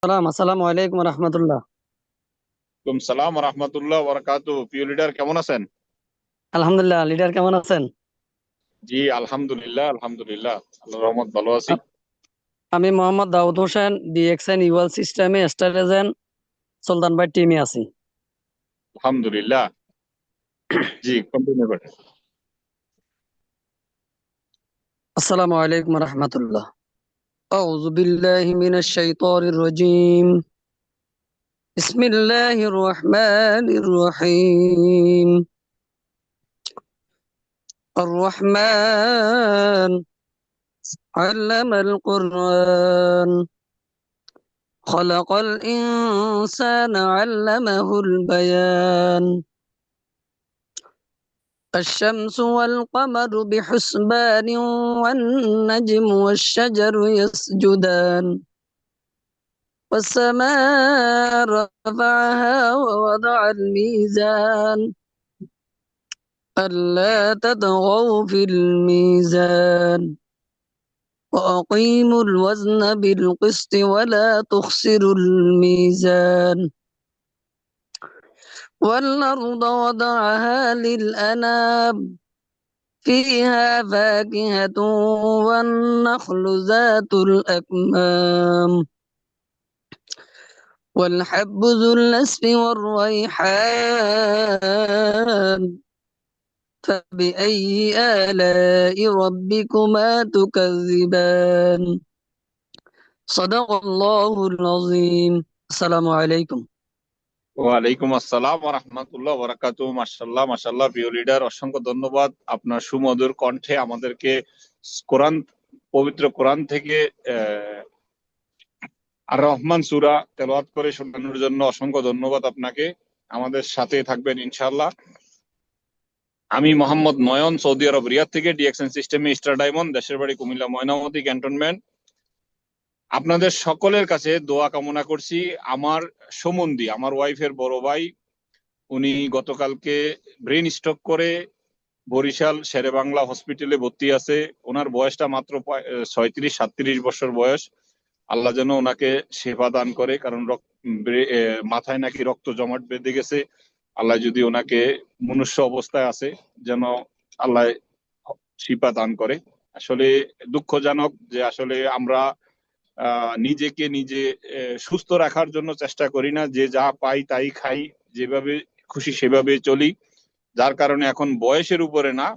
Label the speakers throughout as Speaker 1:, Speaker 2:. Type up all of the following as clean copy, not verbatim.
Speaker 1: আসসালামু আলাইকুম রহমতুল্লাহ।
Speaker 2: সালাম রহমতুল্লাহ বরকাতু। প্রিয় লিডার, কেমন আছেন?
Speaker 1: আলহামদুলিল্লাহ, লিডার কেমন আছেন?
Speaker 2: জি, আলহামদুলিল্লাহ আলহামদুলিল্লাহ, আল্লাহর রহমত ভালো আছি।
Speaker 1: আ- আমি মোহাম্মদ দাউদ হোসেন, ডিএক্সএন ইউএল সিস্টেমে স্টার এজেন্ট সুলতান ভাই টিমে আছি।
Speaker 2: আলহামদুলিল্লাহ। জি, কন্টিনিউ করেন।
Speaker 1: আসসালামু আলাইকুম রহমতুল্লাহ। আউযু বিল্লাহি মিনাশ শাইতানির রাজীম। বিসমিল্লাহির রহমানির রহিম। আর রহমান আল্লামাল কুরআন খালাকাল ইনসানা আল্লামাহুল বায়ান। الشمس والقمر بحسبان والنجم والشجر يسجدان والسماء رفعها ووضع الميزان ألا تطغوا في الميزان وأقيموا الوزن بالقسط ولا تخسروا الميزان والأرض وضعها للأنام فيها فاكهة والنخل ذات الأكمام والحب ذو الأسف والريحان فبأي آلاء ربكما تكذبان صدق الله العظيم السلام عليكم.
Speaker 2: ওয়ালাইকুম আসসালাম রহমতুল্লাহ বরকাতু। মাশাল্লাহ মাশাল্লাহ, প্রিয় লিডার, অসংখ্য ধন্যবাদ। আপনার সুমধুর কণ্ঠে আমাদেরকে কোরআন, পবিত্র কোরআন থেকে আর রহমান সূরা তেলাওয়াত করে শোনানোর জন্য অসংখ্য ধন্যবাদ আপনাকে। আমাদের সাথে থাকবেন ইনশাআল্লাহ। আমি মোহাম্মদ নয়ন, সৌদি আরব রিয়াদ থেকে, ডিএক্সএন সিস্টেমে স্টার ডায়মন্ড, দেশের বাড়ি কুমিল্লা ময়নামতি ক্যান্টনমেন্ট। আপনাদের সকলের কাছে দোয়া কামনা করছি। আমার সম্বন্ধী, আমার ওয়াইফের বড় ভাই, উনি গতকালকে ব্রেন স্ট্রোক করে বরিশাল শেরে বাংলা হসপিটালে ভর্তি আছে। ওনার বয়সটা মাত্র 36-37 বছর বয়স। আল্লাহ যেন ওনাকে সেবা দান করে, কারণ মাথায় নাকি রক্ত জমাট বেঁধে গেছে। আল্লাহ যদি ওনাকে মনুষ্য অবস্থায় আছে, যেন আল্লাহ শিফা দান করে। আসলে দুঃখজনক যে আসলে আমরা নিজেকে নিজে সুস্থ রাখার জন্য চেষ্টা করি না, যে যা পাই তাই খাই, যেভাবে খুশি সেভাবে চলি, যার কারণে এখন বয়সের উপরে না,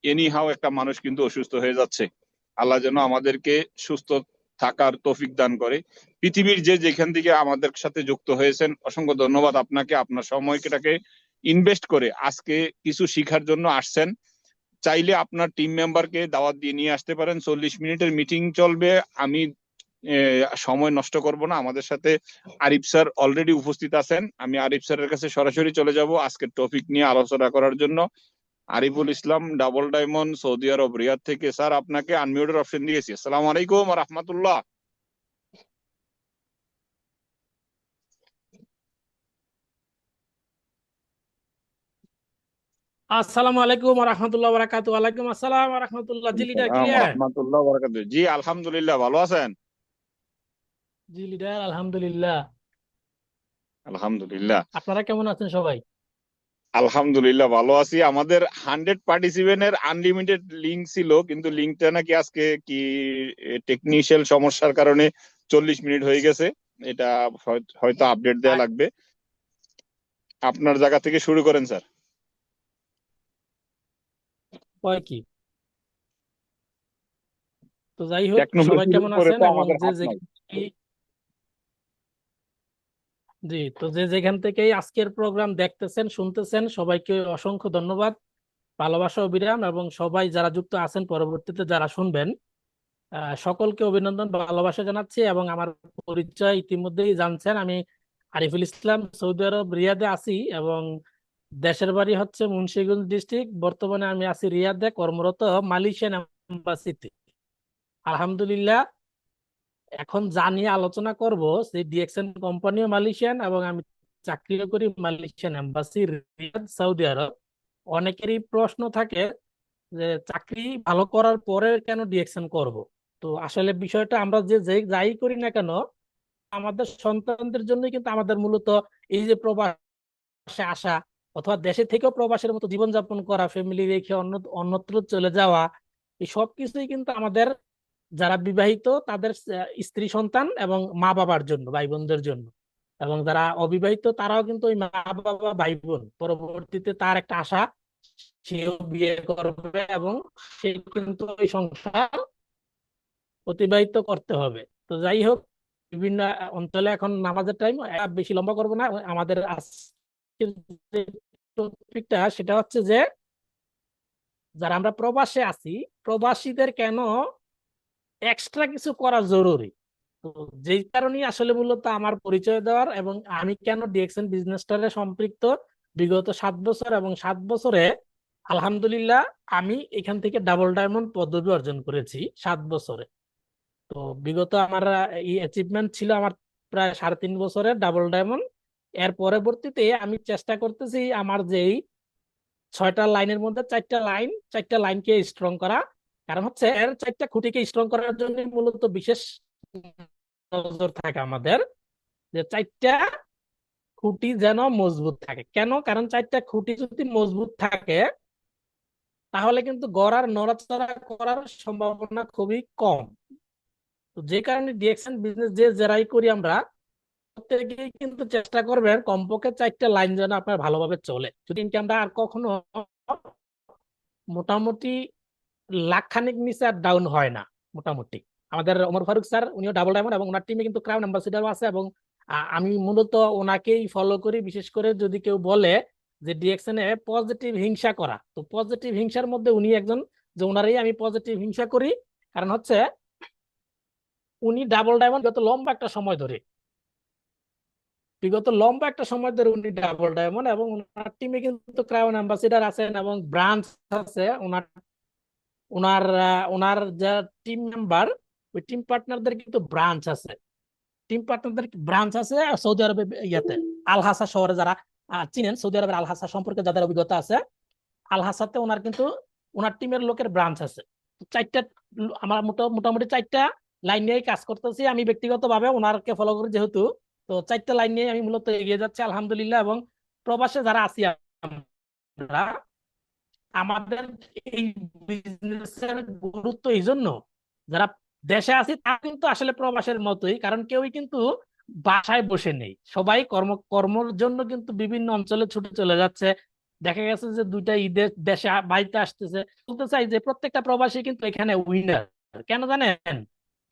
Speaker 2: এনি হাও একটা মানুষ কিন্তু অসুস্থ হয়ে যাচ্ছে। আল্লাহ যেন আমাদেরকে সুস্থ থাকার তৌফিক দান করে। পৃথিবীর যে যেখান থেকে আমাদের সাথে যুক্ত হয়েছেন, অসংখ্য ধন্যবাদ আপনাকে। আপনার সময়টাকে ইনভেস্ট করে আজকে কিছু শিখার জন্য আসছেন। চাইলে আপনার টিম মেম্বারকে দাওয়াত দিয়ে নিয়ে আসতে পারেন। 40 মিনিটের মিটিং চলবে। আমি সময় নষ্ট করব না। আমাদের সাথে আরিফ স্যার অলরেডি উপস্থিত আছেন। আমি আরিফ স্যারের কাছে সরাসরি চলে যাব আজকের টপিক নিয়ে আলোচনা করার জন্য। Ariful Islam, double diamond, Saudi আরব রিয়াদ থেকে। স্যার, আপনাকে আনমিউটের অপশন দিয়েছি। আসসালামু আলাইকুম রহমতুল্লাহ।
Speaker 3: আসসালামু আলাইকুম রহমতুল্লাহ বারাকাতু। ওয়ালাইকুম আসসালাম রহমতুল্লাহ। জি লিডার ক্লিয়ার?
Speaker 2: রহমতুল্লাহ বরকাত। জি আলহামদুলিল্লাহ, ভালো আছেন?
Speaker 3: জি লিডার আলহামদুলিল্লাহ।
Speaker 2: আলহামদুলিল্লাহ।
Speaker 3: আপনারা কেমন আছেন সবাই?
Speaker 2: আলহামদুলিল্লাহ ভালো আছি। আমাদের 100 পার্টিসিপেন্টের আনলিমিটেড লিঙ্ক ছিল, কিন্তু লিঙ্কটা নাকি আজকে কি টেকনিক্যাল সমস্যার কারণে 40 মিনিট হয়ে গেছে। এটা হয়তো আপডেট দেওয়া
Speaker 3: আ-
Speaker 2: লাগবে। আপনার জায়গা থেকে শুরু করেন স্যার।
Speaker 3: কয় কি? তো যাই হোক, সবাই
Speaker 2: টেকনোলজির
Speaker 3: কেমন
Speaker 2: উপরে
Speaker 3: আছেন
Speaker 2: তো
Speaker 3: এবং
Speaker 2: আমাদের
Speaker 3: যে
Speaker 2: হাত নাই।
Speaker 3: জি, তো যে যেখান থেকেই আজকের প্রোগ্রাম দেখতেছেন শুনতেছেন সবাইকে অসংখ্য ধন্যবাদ, ভালোবাসা অবিরাম। এবং সবাই যারা যুক্ত আছেন, পরবর্তীতে যারা শুনবেন, সকলকে অভিনন্দন ভালোবাসা জানাচ্ছি। এবং আমার পরিচয় ইতিমধ্যেই জানছেন, আমি আরিফুল ইসলাম, সৌদি আরব রিয়াদে আছি এবং দেশের বাড়ি হচ্ছে মুন্সিগঞ্জ ডিস্ট্রিক্ট। বর্তমানে আমি আছি রিয়াদে কর্মরত মালয়েশিয়ান এম্বাসিতে। আলহামদুলিল্লাহ। এখন যা নিয়ে আলোচনা করব, সেই ডিএক্সএন কোম্পানিও মালয়েশিয়ান এবং আমি চাকরিও করি মালয়েশিয়ান এম্বাসি রিয়াদ, সৌদি আরব। অনেকেরই প্রশ্ন থাকে যে চাকরি ভালো করার পরে কেন ডিএক্সএন করব। তো আসলে বিষয়টা আমরা যে যাই করি না কেন, আমাদের সন্তানদের জন্য কিন্তু আমাদের মূলত এই যে প্রবাসে আসা অথবা দেশে থেকেও প্রবাসের মতো জীবনযাপন করা, ফ্যামিলি রেখে অন্যত্র চলে যাওয়া, এই সব কিছুই কিন্তু আমাদের যারা বিবাহিত তাদের স্ত্রী সন্তান এবং মা বাবার জন্য, ভাই বোনদের জন্য। এবং যারা অবিবাহিত তারাও কিন্তু ওই মা বাবা ভাই বোন পরবর্তীতে তার একটা আশা, সেও বিয়ে করবে এবং সে কিন্তু ওই সংসার অতিবাহিত করতে হবে। তো যাই হোক, বিভিন্ন অঞ্চলে এখন নামাজের টাইম, বেশি লম্বা করবো না। আমাদের আজকের যে টপিকটা সেটা হচ্ছে যে যারা আমরা প্রবাসে আছি, প্রবাসীদের কেন এক্সট্রা কিছু করা জরুরি। তো যেই কারণেই আসলে মূলত আমার পরিচয় দেওয়ার এবং আমি কেন ডিএক্সএন বিজনেসটারে সম্পৃক্ত বিগত 7 বছর, এবং 7 বছরে আলহামদুলিল্লাহ আমি এখান থেকে ডাবল ডায়মন্ড পদবি অর্জন করেছি 7 বছরে। তো বিগত আমার এই অ্যাচিভমেন্ট ছিল আমার প্রায় 3.5 বছরের ডাবল ডায়মন্ড। এর পরবর্তীতে আমি চেষ্টা করতেছি আমার যেই 6টা লাইনের মধ্যে 4টা লাইনকে স্ট্রং করা। কারণ হচ্ছে এর 4টা খুঁটিকে স্ট্রং করার জন্য মূলত বিশেষ নজর থাকে আমাদের, যে 4টা খুঁটি যেন মজবুত থাকে। কেন? কারণ 4টা খুঁটি যদি মজবুত থাকে তাহলে কিন্তু গড়ার নড়াচড়া করার সম্ভাবনা খুবই কম। তো যে কারণে ডিএক্সএন বিজনেস যে যারাই করি আমরা প্রত্যেকেই কিন্তু চেষ্টা করবেন কমপক্ষে 4টা লাইন যেন আপনার ভালোভাবে চলে। যদি ইনকামটা আর কখনো মোটামুটি লাখখানিক নিচে আর ডাউন হয় না মোটামুটি। আমাদের ওমর ফারুক স্যার উনিও ডাবল ডায়মন্ড এবং ওনার টিমে কিন্তু ক্রাউন অ্যাম্বাসিডারও আছে। এবং আমি মূলত ওনাকেই ফলো করি। বিশেষ করে যদি কেউ বলে যে ডিএক্সএন এ পজিটিভ হিংসা করা, তো পজিটিভ হিংসার মধ্যে উনি একজন, যে ওনারই আমি পজিটিভ হিংসা করি। কারণ হচ্ছে উনি ডাবল ডায়মন্ড বিগত লম্বা একটা সময় ধরে উনি ডাবল ডায়মন্ড, এবং ওনার টিমে কিন্তু ক্রাউন অ্যাম্বাসিডার আছেন এবং ব্রাঞ্চ আছে ওনার। ওনার ওনার যা টিম মেম্বার, ওই টিম পার্টনারদের কিন্তু ব্রাঞ্চ আছে সৌদি আরবে, ইয়াতে আল হাসা শহরে। যারা চিনেন সৌদি আরবের আল হাসা সম্পর্কে যাদের অভিজ্ঞতা আছে, আল হাসাতে ওনার কিন্তু ওনার টিমের লোকের ব্রাঞ্চ আছে। 4টা আমার মোটামুটি 4টা লাইন নিয়েই কাজ করতেছি আমি ব্যক্তিগতভাবে, ওনারকে ফলো করি যেহেতু। তো 4টা লাইন নিয়ে আমি মূলত এগিয়ে যাচ্ছি আলহামদুলিল্লাহ। এবং প্রবাসে যারা আছি আমরা, আমাদের এই বিজনেসের গুরুত্ব এই জন্য, যারা দেশে আছি তা কিন্তু আসলে প্রবাসের মতোই। কারণ কেউই কিন্তু বাসায় বসে নেই, সবাই কর্মর জন্য কিন্তু বিভিন্ন অঞ্চলে ছুটে চলে যাচ্ছে। দেখা গেছে যে 2টা ঈদের দেশে বাড়িতে আসতেছে। বলতে চাই যে প্রত্যেকটা প্রবাসী কিন্তু এখানে উইনার। কেন জানেন?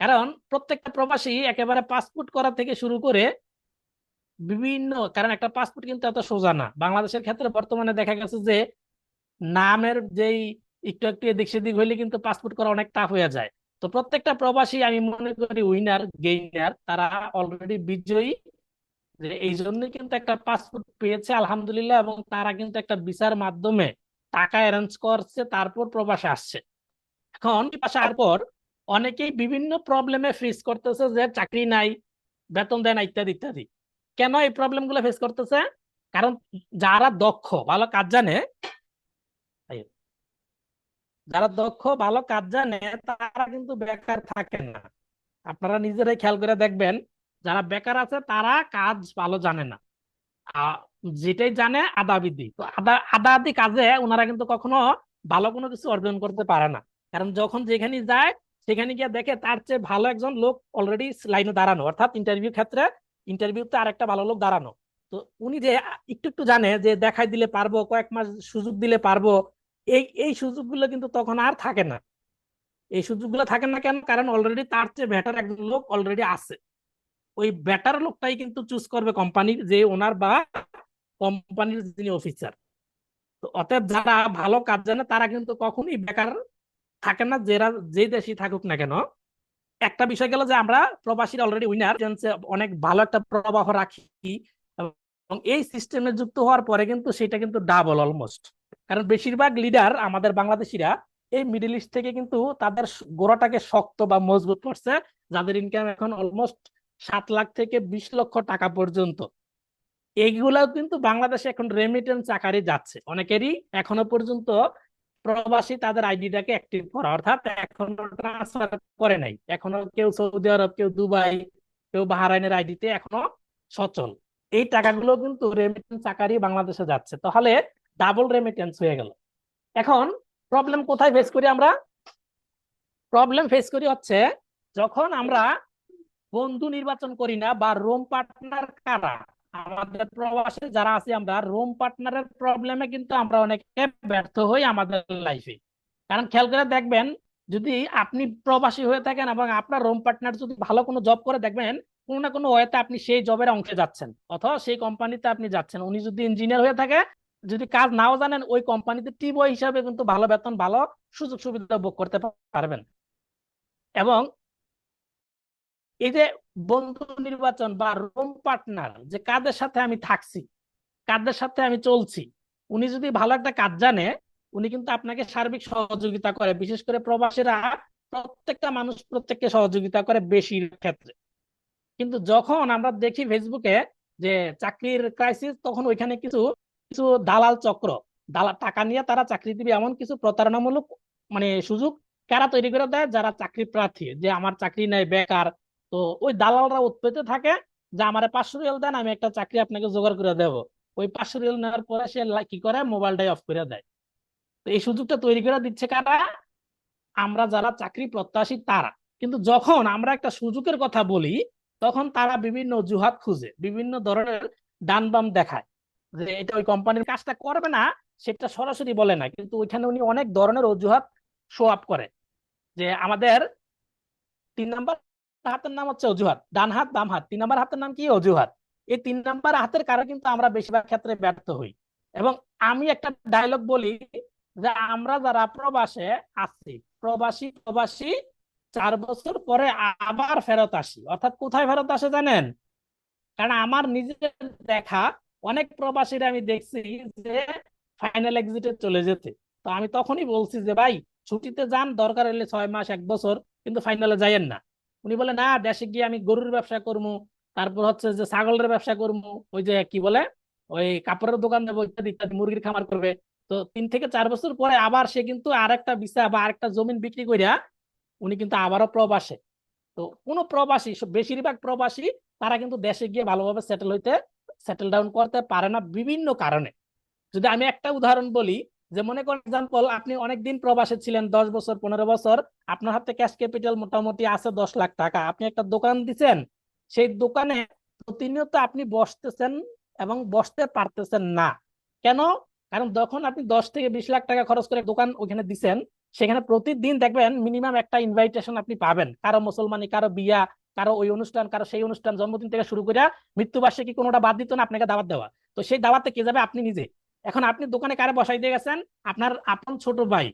Speaker 3: কারণ প্রত্যেকটা প্রবাসী একেবারে পাসপোর্ট করা থেকে শুরু করে বিভিন্ন, কারণ একটা পাসপোর্ট কিন্তু এত সোজা না। বাংলাদেশের ক্ষেত্রে বর্তমানে দেখা গেছে যে নামের যেই একটু একটু এদিক সেদিক হইলে কিন্তু পাসপোর্ট করা অনেক টাফ হয়ে যায়। তো প্রত্যেকটা প্রবাসী আমি মনে করি উইনার, গেইনার, তারা অলরেডি বিজয়ী। যে এই জন্যই কিন্তু একটা পাসপোর্ট পেয়েছে আলহামদুলিল্লাহ, এবং তারা কিন্তু একটা ভিসার মাধ্যমে টাকা অ্যারেঞ্জ করছে, তারপর প্রবাসে আসছে। এখন পাশে আসার পর অনেকেই বিভিন্ন প্রবলেমে ফেস করতেছে, যে চাকরি নাই, বেতন দেয় না, ইত্যাদি ইত্যাদি। কেন এই প্রবলেম গুলো ফেস করতেছে? কারণ যারা দক্ষ ভালো কাজ জানে, ভালো কাজ জানে তারা কিন্তু বেকার থাকে না। আপনারা নিজেরাই খেয়াল করে দেখবেন, যারা বেকার আছে তারা কাজ ভালো জানে না। আ- যেটাই জানে আদাবিদি, তো আদাদি কাজে ওনারা কিন্তু কখনো ভালো কোনো কিছু অর্জন করতে পারে না। কারণ যখন যেখানে যায় সেখানে গিয়ে দেখে তার চেয়ে ভালো একজন লোক অলরেডি লাইনে দাঁড়ানো, অর্থাৎ ইন্টারভিউতে আরেকটা ভালো লোক দাঁড়ানো। তো উনি যে একটু একটু জানে যে দেখাই দিলে পারবো, কয়েক মাস সুযোগ দিলে পারবো, এই এই সুযোগগুলো কিন্তু তখন আর থাকে না। এই সুযোগগুলো থাকে না কেন? কারণ অলরেডি তার চেয়ে বেটার একজন লোক অলরেডি আছে। ওই বেটার লোকটাই কিন্তু চুজ করবে কোম্পানির যে ওনার বা কোম্পানির যিনি অফিসার। তো অতএব যারা ভালো কাজ জানে তারা কিন্তু কখনোই বেকার থাকে না, যারা যে দেশই থাকুক না কেন। একটা বিষয় গেল যে আমরা প্রবাসীরা অলরেডি উইনার, অনেক ভালো একটা প্রবাহ রাখি, এবং এই সিস্টেমে যুক্ত হওয়ার পরে কিন্তু সেটা কিন্তু ডাবল অলমোস্ট। কারণ বেশিরভাগ লিডার আমাদের বাংলাদেশিরা এই মিডল ইস্ট থেকে কিন্তু তাদের গোড়াটাকে শক্ত বা মজবুত করছে, যাদের ইনকাম এখন অলমোস্ট 7 লাখ থেকে 20 লক্ষ টাকা পর্যন্ত। এইগুলাও কিন্তু বাংলাদেশে এখন রেমিটেন্স আকারে যাচ্ছে। অনেকেরই এখনো পর্যন্ত প্রবাসী তাদের আইডিটাকে অ্যাক্টিভ করা, অর্থাৎ এখনো ট্রান্সফার করে নাই। এখনো কেউ সৌদি আরব, কেউ দুবাই, কেউ বাহরাইনের আইডিতে এখনো সচল। এই টাকাগুলো কিন্তু রেমিটেন্স আকারে বাংলাদেশে যাচ্ছে, তাহলে ডাবল রেমিটেন্স হয়ে গেল। এখন প্রবলেম কোথায় ফেস করি আমরা? প্রবলেম ফেস করি হচ্ছে যখন আমরা বন্ধু নির্বাচন করি না, বা রুম পার্টনার কারা আমাদের প্রবাসে যারা আছি, আমরা রুম পার্টনারের প্রবলেমে কিন্তু আমরা অনেকে ব্যর্থ হই আমাদের লাইফে। কারণ খেয়াল করে দেখবেন, যদি আপনি প্রবাসী হয়ে থাকেন এবং আপনার রুম পার্টনার যদি ভালো কোনো জব করে, দেখবেন কোনো না কোনো ওয়েতে আপনি সেই জবের অংশে যাচ্ছেন, অথবা সেই কোম্পানিতে আপনি যাচ্ছেন। উনি যদি ইঞ্জিনিয়ার হয়ে থাকে, যদি কাজ নাও জানেন, ওই কোম্পানিতে টি বয় হিসাবে কিন্তু ভালো বেতন, ভালো সুযোগ সুবিধা ভোগ করতে পারবেন। এবং এই যে বন্ধু নির্বাচন বা রুম পার্টনার, যে কাদের সাথে আমি থাকছি, কাদের সাথে আমি চলছি, উনি যদি ভালো একটা কাজ জানে, উনি কিন্তু আপনাকে সার্বিক সহযোগিতা করে। বিশেষ করে প্রবাসীরা প্রত্যেকটা মানুষ প্রত্যেককে সহযোগিতা করে বেশির ক্ষেত্রে। কিন্তু যখন আমরা দেখি ফেসবুকে যে চাকরির ক্রাইসিস, তখন ওইখানে কিছু কিছু দালাল চক্র, দালাল টাকা নিয়ে তারা চাকরি দিবে এমন কিছু প্রতারণামূলক সুযোগ কারা তৈরি করে দেয়, যারা চাকরি প্রার্থী, যে আমার চাকরি নেই, বেকার। তো ওই দালালরা উৎপেতে থাকে যে আমার 500 রিয়াল দেন, আমি একটা চাকরি আপনাকে জোগাড় করে দেবো। ওই 500 রিয়াল নেওয়ার পরে সে কি করে, মোবাইলটাই অফ করে দেয়। তো এই সুযোগটা তৈরি করে দিচ্ছে কারা? আমরা যারা চাকরি প্রত্যাশী তারা। কিন্তু যখন আমরা একটা সুযোগের কথা বলি, তখন তারা বিভিন্ন অজুহাত খুঁজে, বিভিন্ন ধরনের ডান বাম দেখায়, যে এটা ওই কোম্পানির কাজটা করবে না, সেটা সরাসরি বলে না, কিন্তু ওইখানে উনি অনেক ধরনের অজুহাত শো আপ করে। যে আমাদের 3 নাম্বার হাতের নাম হচ্ছে অজুহাত, ডান হাত বাম হাত, 3 নাম্বার হাতের নাম কি? অজুহাত। এই 3 নাম্বার হাতের কারণে কিন্তু আমরা বেশিরভাগ ক্ষেত্রে ব্যর্থ হই। এবং আমি একটা ডায়লগ বলি, যে আমরা যারা প্রবাসে আছি, প্রবাসী প্রবাসী 4 বছর পরে আবার ফেরত আসি। অর্থাৎ কোথায় ফেরত আসে জানেন? কারণ আমার নিজের দেখা অনেক প্রবাসীরা আমি দেখছি যে ফাইনাল এক্সিটে চলে যেতে। তো আমি তখনই বলছি যে ভাই, ছুটিতে যান, দরকার হলে 6 মাস 1 বছর, কিন্তু ফাইনালে যাইয়েন না। উনি বলে না, দেশে গিয়ে আমি গরুর ব্যবসা করবো, তারপর হচ্ছে যে ছাগলের ব্যবসা করবো, ওই যে কি বলে, ওই কাপড়ের দোকান দেবো, ইত্যাদি ইত্যাদি, মুরগির খামার করবে। তো 3 থেকে 4 বছর পরে আবার সে কিন্তু আরেকটা ভিসা বা আরেকটা জমিন বিক্রি করিয়া উনি কিন্তু আবারও প্রবাসে। তো কোন প্রবাসী, বেশিরভাগ প্রবাসী তারা কিন্তু দেশে গিয়ে ভালোভাবে সেটেল ডাউন করতে পারে না বিভিন্ন কারণে। যদি আমি একটা উদাহরণ বলি, যে মনে করেন এক্সাম্পল, আপনি অনেকদিন প্রবাসে ছিলেন, 10 বছর 15 বছর, আপনার হাতে ক্যাশ ক্যাপিটাল মোটামুটি আছে 10 লাখ টাকা, আপনি একটা দোকান দিচ্ছেন, সেই দোকানে প্রতিনিয়ত আপনি বসতেছেন এবং বসতে পারতেছেন না। কেন? কারণ যখন আপনি 10 থেকে 20 লাখ টাকা খরচ করে দোকান ওখানে দিচ্ছেন, সেখানে প্রতিদিন দেখবেন মিনিমাম একটা ইনভাইটেশন আপনি পাবেন, কারো মুসলমানি, কারো বিয়া, কারো ওই অনুষ্ঠান, কারো সেই অনুষ্ঠান, জন্মদিন থেকে শুরু করে মৃত্যুবার্ষিকী, কোনোটা বাদ দিত না আপনাকে দাওয়াত দেওয়া। তো সেই দাওয়াতে কে যাবে? আপনি নিজে। এখন আপনি দোকানে কারে বসাই দিয়ে গেছেন? আপনার আপন ছোট ভাই।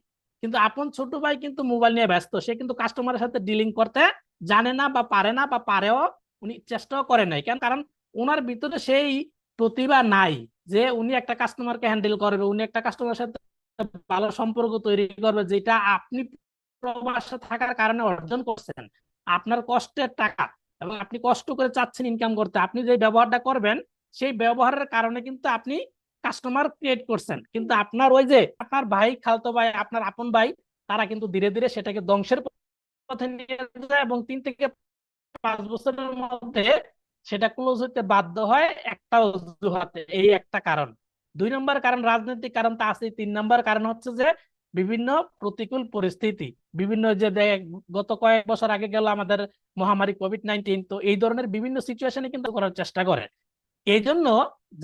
Speaker 3: কিন্তু আপন ছোট ভাই কিন্তু মোবাইল নিয়ে ব্যস্ত, সে কিন্তু কাস্টমারের সাথে ডিলিং করতে জানে না, বা পারে না, বা পারেও উনি চেষ্টাও করে নাই। কেন? কারণ ওনার ভিতরে সেই প্রতিভা নাই যে উনি একটা কাস্টমারকে হ্যান্ডেল করবে, উনি একটা কাস্টমারের সাথে ভালো সম্পর্ক তৈরি করবে, যেটা আপনি প্রবাসে থাকার কারণে অর্জন করছেন, আপনার কষ্টের টাকা, এবং আপনি কষ্ট করে চাচ্ছেন ইনকাম করতে। আপনি যে ব্যবহারটা করবেন, সেই ব্যবহারের কারণে কিন্তু আপনি কাস্টমার ক্রিয়েট করছেন, কিন্তু আপনার ওই যে আপনার ভাই, খালতো ভাই, আপনার আপন ভাই, তারা কিন্তু ধীরে ধীরে সেটাকে ধ্বংসের পথে নিয়ে যায়, এবং 3 থেকে 5 বছরের মধ্যে সেটা ক্লোজ হতে বাধ্য হয় একটা অজুহাতে। এই একটা কারণ। 2 নম্বর কারণ রাজনৈতিক কারণ তো আছে। 3 নম্বর কারণ হচ্ছে যে বিভিন্ন প্রতিকূল পরিস্থিতি, বিভিন্ন যে গত কয়েক বছর আগে গেল আমাদের মহামারী কোভিড-19, তো এই ধরনের বিভিন্ন সিচুয়েশনে কিন্তু করার চেষ্টা করে। এই জন্য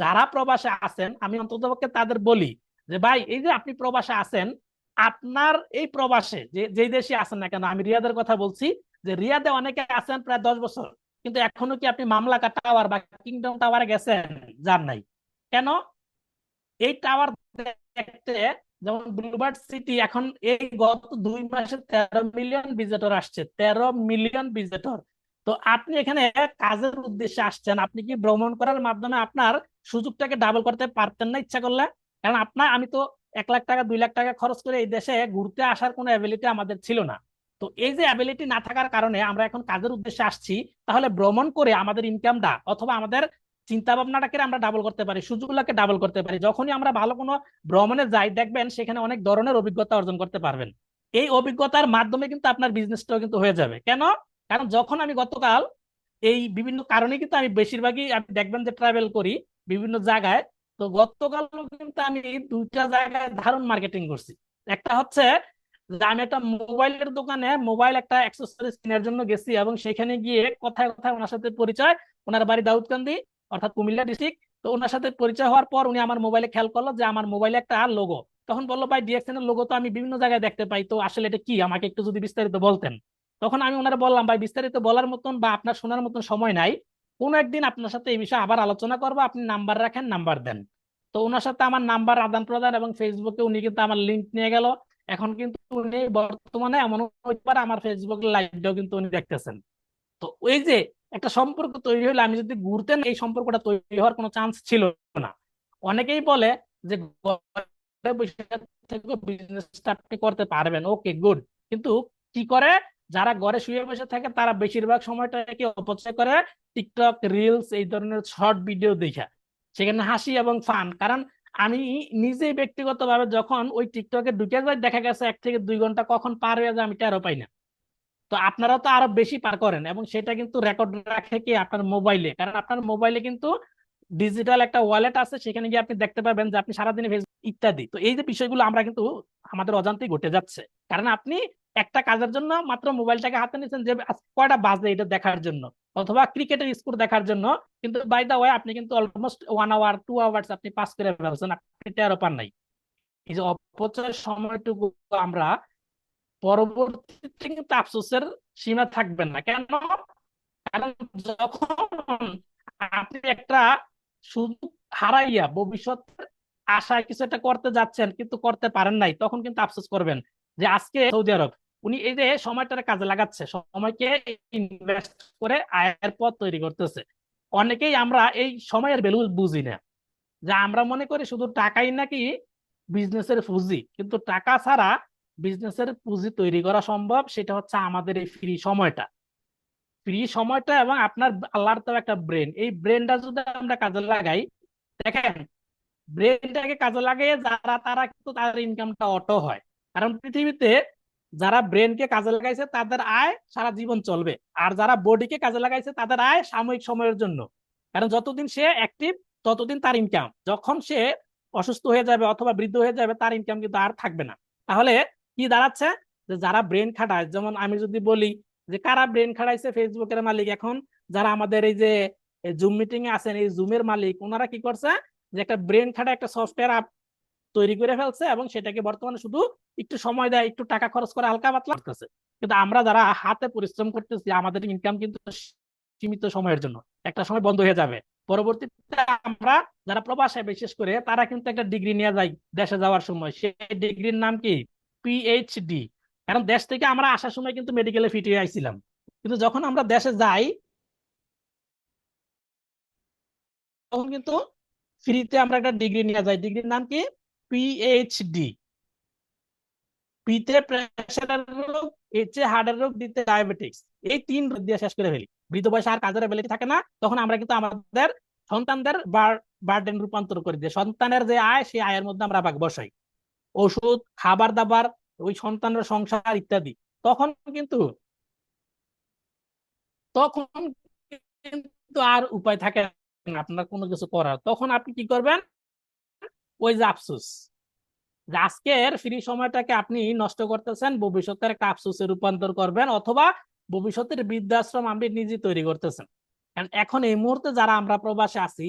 Speaker 3: যারা প্রবাসে আছেন, আমি অন্ততপক্ষে তাদের বলি যে ভাই, এই যে আপনি প্রবাসে আছেন, আপনার এই প্রবাসে যে দেশে আছেন না কেন, আমি রিয়াদের কথা বলছি, যে রিয়াদে অনেকে আছেন প্রায় 10 বছর, কিন্তু এখনো কি আপনি মামলাকা টাওয়ার বা কিংডম টাওয়ারে গেছেন? যান নাই। কেন? এই টাওয়ার দেখতে, যেমন ব্লুবার্ড সিটি, এখন এই গত 2 মাসে 13 মিলিয়ন ভিজিটর আসছে, 13 মিলিয়ন ভিজিটর। তো আপনি এখানে কাজের উদ্দেশ্যে আসছেন, আপনি কি ভ্রমণ করার মাধ্যমে আপনার সুযোগটাকে ডাবল করতে পারতেন না ইচ্ছা করলে? কারণ আমি তো 1 লাখ টাকা 2 লাখ টাকা খরচ করে এই দেশে ঘুরতে আসার কোনো অ্যাবিলিটি আমাদের ছিল না। তো এই যে অ্যাবিলিটি না থাকার কারণে আমরা এখন কাজের উদ্দেশ্যে আসছি, তাহলে ভ্রমণ করে আমাদের ইনকামটা, অথবা আমাদের চিন্তা ভাবনাটাকে আমরা ডাবল করতে পারি, সুযোগগুলোকে ডাবল করতে পারি। যখনই আমরা ভালো কোনো ভ্রমণে যাই, দেখবেন সেখানে অনেক ধরনের অভিজ্ঞতা অর্জন করতে পারবেন। এই অভিজ্ঞতার মাধ্যমে কিন্তু আপনার বিজনেসটাও কিন্তু হয়ে যাবে। কেন? কারণ যখন আমি গতকাল এই বিভিন্ন কারণে কিন্তু আমি বেশিরভাগই আপনি দেখবেন যে ট্রাভেল করি বিভিন্ন জায়গায়। তো গতকালও কিন্তু আমি দুইটা জায়গায় দারুণ মার্কেটিং করছি। একটা হচ্ছে যে আমি একটা মোবাইলের দোকানে মোবাইল একটা অ্যাক্সেসরিজ কেনার জন্য গেছি, এবং সেখানে গিয়ে কথায় কথায় ওনার সাথে পরিচয়। ওনার বাড়ি দাউদকান্দি, অর্থাৎ কুমিল্লা ডিস্ট্রিক্ট। তো ওনার সাথে পরিচয় হওয়ার পর উনি আমার মোবাইলে খেয়াল করলো যে আমার মোবাইলে একটা লোগো। তখন বললো, ভাই ডিএক্সএন এর লোগো তো আমি বিভিন্ন জায়গায় দেখতে পাই, তো আসলে এটা কি, আমাকে একটু যদি বিস্তারিত বলতেন। তখন আমি ওনারা বললাম, ভাই বিস্তারিত বলার মতন বা আপনার শোনার মতন সময় নাই, কোনো একদিন আপনার সাথে এই বিষয়ে আবার আলোচনা করবো, আপনি নাম্বার রাখেন, নাম্বার দেন। তো ওনার সাথে আমার নাম্বার আদান প্রদান, এবং ফেসবুকে উনি কিন্তু আমার লিঙ্ক নিয়ে গেল। এখন কিন্তু উনি বর্তমানে এমন হতে পারে আমার ফেসবুক লাইভটাও কিন্তু উনি দেখতেছেন। তো ওই যে একটা সম্পর্ক তৈরি হলে, আমি যদি ঘুরতেন এই সম্পর্কটা তৈরি হওয়ার কোনো চান্স ছিল না। অনেকেই বলে যে ঘরে বসে থেকে বিজনেসটা আপনি করতে পারবেন, ওকে গুড, কিন্তু কি করে, যারা ঘরে শুয়ে বসে থাকে তারা বেশিরভাগ সময়টাকে অপচয় করে টিকটক রিলস এই ধরনের শর্ট ভিডিও দেখা, সেখানে হাসি এবং ফান। কারণ আমি নিজেই ব্যক্তিগতভাবে যখন ওই টিকটকে ঢুকে যাই, দেখা গেছে 1 থেকে 2 ঘন্টা কখন পার হয়ে যায় আমি টেরও পাই না। তো আপনারা তো আরো বেশি পার করেন, এবং সেটা কিন্তু রেকর্ড রাখে কি আপনার মোবাইলে, কারণ আপনার মোবাইলে কিন্তু ডিজিটাল একটা ওয়ালেট আছে, সেখানে গিয়ে আপনি দেখতে পাবেন যে আপনি সারাদিনে ফেসবুক ইত্যাদি। তো এই যে বিষয়গুলো আমরা কিন্তু আমাদের অজান্তেই ঘটে যাচ্ছে, কারণ আপনি একটা কাজের জন্য মাত্র মোবাইলটাকে হাতে নিয়েছেন যে আজ কয়টা বাজে এটা দেখার জন্য, অথবা ক্রিকেটের স্কোর দেখার জন্য, কিন্তু বাই দা ওয়ে আপনি কিন্তু অলমোস্ট 1 আওয়ার 2 আওয়ার্স আপনি পাস করে ফেলছেন, আপনি টেরও পান নাই। এই যে অপচয়ের সময়টুকু আমরা পরবর্তীতে কিন্তু আফসোসের সীমা থাকবেন না কেন? কারণ যখন আপনি একটা সুযোগ হারাইয়া ভবিষ্যতের আশায় কিছু একটা করতে যাচ্ছেন কিন্তু করতে পারেন নাই, তখন কিন্তু আফসোস করবেন যে আজকে সৌদি আরব উনি এই যে সময়টার কাজে লাগাচ্ছে, সময়কে ইনভেস্ট করে আয়ের পথ তৈরি করতেছে। অনেকেই আমরা এই সময়ের ভ্যালু বুঝি না, যে আমরা মনে করি শুধু টাকাই নাকি বিজনেসের পুঁজি, কিন্তু টাকা ছাড়া বিজনেসের পুঁজি তৈরি করা সম্ভব, সেটা হচ্ছে আমাদের এই ফ্রি সময়টা। ফ্রি সময়টা এবং আপনার আল্লাহর তো একটা ব্রেন, এই ব্রেনটা যদি আমরা কাজে লাগাই, দেখেন ব্রেনটাকে কাজে লাগিয়ে যারা তারা কিন্তু তাদের ইনকামটা অটো হয়। কারণ পৃথিবীতে যারা ব্রেনকে কাজে লাগাইছে তাদের আয় সারা জীবন চলবে, আর যারা বডিকে কাজে লাগাইছে তাদের আয় সাময়িক সময়ের জন্য। কারণ যতদিন সে অ্যাক্টিভ ততদিন তার ইনকাম, যখন সে অসুস্থ হয়ে যাবে অথবা বৃদ্ধ হয়ে যাবে তার ইনকাম কিন্তু আর থাকবে না। তাহলে কি দাঁড়াচ্ছে, যে যারা ব্রেন খাটায়, যেমন আমি যদি বলি যে কারা ব্রেন খাটাইছে, ফেসবুকের মালিক এখন যারা আমাদের এই যে জুম মিটিং এ আছেন, এই জুমের মালিক, ওনারা কি করছে, যে একটা ব্রেন খাটা একটা সফটওয়্যার তৈরি করে ফেলছে, এবং সেটাকে বর্তমানে শুধু একটু সময় দেয়, একটু টাকা খরচ করে হালকা পাতলা করতেছে। কিন্তু আমরা যারা হাতে পরিশ্রম করতেছি, আমাদের ইনকাম কিন্তু সীমিত সময়ের জন্য, একটা সময় বন্ধ হয়ে যাবে। পরবর্তীতে আমরা যারা প্রবাসে বিশেষ করে তারা কিন্তু একটা ডিগ্রি নিয়ে যায় দেশে যাওয়ার সময়, সেই ডিগ্রির নাম কি, পিএইচডি। কারণ দেশ থেকে আমরা আসার সময় কিন্তু মেডিকেলে ফিট হয়ে আইছিলাম, কিন্তু যখন আমরা দেশে যাই তখন কিন্তু ফ্রিতে আমরা একটা ডিগ্রি নিয়ে যাই, ডিগ্রির নাম কি, পিএইচডি। পিতে প্রেশারের রোগ, এইচে হার্টের রোগ, ডিতে ডায়াবেটিক্স, এই 3 রোগ দিয়ে শেষ করে ফেলি। বৃদ্ধ বয়সে আর কাজের এবিলিটি থাকে না, তখন আমরা কিন্তু আমাদের সন্তানদের বার্ডেন রূপান্তর করে দিই, সন্তানের যে আয় সেই আয়ের মধ্যে আমরা ভাগ বসাই, ওষুধ, খাবার দাবার, ওই সন্তানের সংসার ইত্যাদি। তখন কিন্তু তখন কিন্তু আর উপায় থাকে না আপনার কোনো কিছু করার, তখন আপনি কি করবেন, ওই যে আফসোস, যে আজকের ফ্রি সময়টাকে আপনি নষ্ট করতেছেন, ভবিষ্যতের একটা আফসোসে রূপান্তর করবেন, অথবা ভবিষ্যতের বৃদ্ধাশ্রম আপনি নিজে তৈরি করতেছেন। কারণ এখন এই মুহূর্তে যারা আমরা প্রবাসে আছি,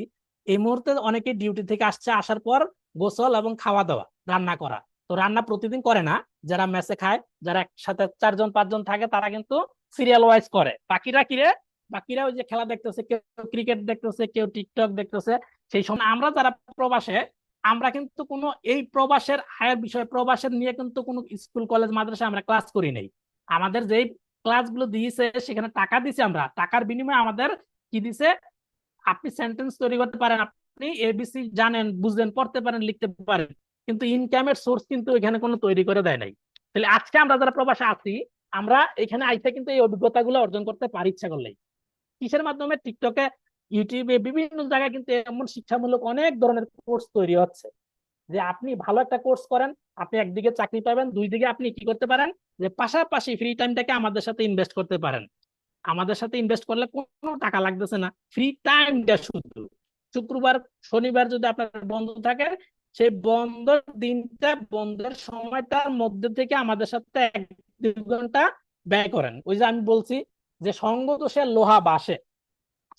Speaker 3: এই মুহূর্তে অনেকে ডিউটি থেকে আসছে, আসার পর গোসল এবং খাওয়া দাওয়া, রান্না করা। তো রান্না প্রতিদিন করে না, যারা মেসে খায়, যারা একসাথে 4 জন 5 জন থাকে তারা কিন্তু সিরিয়াল ওয়াইজ করে। বাকিরা কিরে, বাকিরা ওই যে খেলা দেখতেছে, কেউ ক্রিকেট দেখতেছে, কেউ টিকটক দেখতেছে। সেই সময় আমরা যারা প্রবাসে, আমরা কিন্তু কোনো এই প্রবাসের আয়ের বিষয়ে, প্রবাসের নিয়ে কিন্তু কোনো স্কুল কলেজ মাদ্রাসা আমরা ক্লাস করি নাই। আমাদের যেই ক্লাসগুলো দিয়েছে সেখানে টাকা দিছে, আমরা টাকার বিনিময়ে আমাদের কি দিছে, আপনি সেন্টেন্স তৈরি করতে পারেন, আপনি এবিসি জানেন, বুঝেন, পড়তে পারেন, লিখতে পারেন, কিন্তু ইনকামের সোর্স কিন্তু এখানে কোনো তৈরি করে দেয় নাই। তাহলে আজকে আমরা যারা প্রবাসে আছি, আমরা এখানে আইসা কিন্তু এই অভিজ্ঞতাগুলো অর্জন করতে পারি ইচ্ছা করলেই। কিসের মাধ্যমে, টিকটকে, ইউটিউবে, বিভিন্ন জায়গায় কিন্তু এমন শিক্ষামূলক অনেক ধরনের কোর্স তৈরি হচ্ছে, যে আপনি ভালো একটা কোর্স করেন, আপনি একদিকে চাকরি পাবেন, দুই দিকে আপনি কি করতে পারেন, যে পাশাপাশি ফ্রি টাইমটাকে আমাদের সাথে ইনভেস্ট করতে পারেন। আমাদের সাথে ইনভেস্ট করলে কোনো টাকা লাগতেছে না, ফ্রি টাইম দেয় শুধু। শুক্রবার শনিবার যদি আপনার বন্ধ থাকে, সেই বন্ধের দিনটা, বন্ধের সময়টার মধ্যে থেকে আমাদের সাথে 1-2 ঘন্টা ব্যয় করেন। ওই যে আমি বলছি যে সঙ্গ দোষে লোহা বাসে,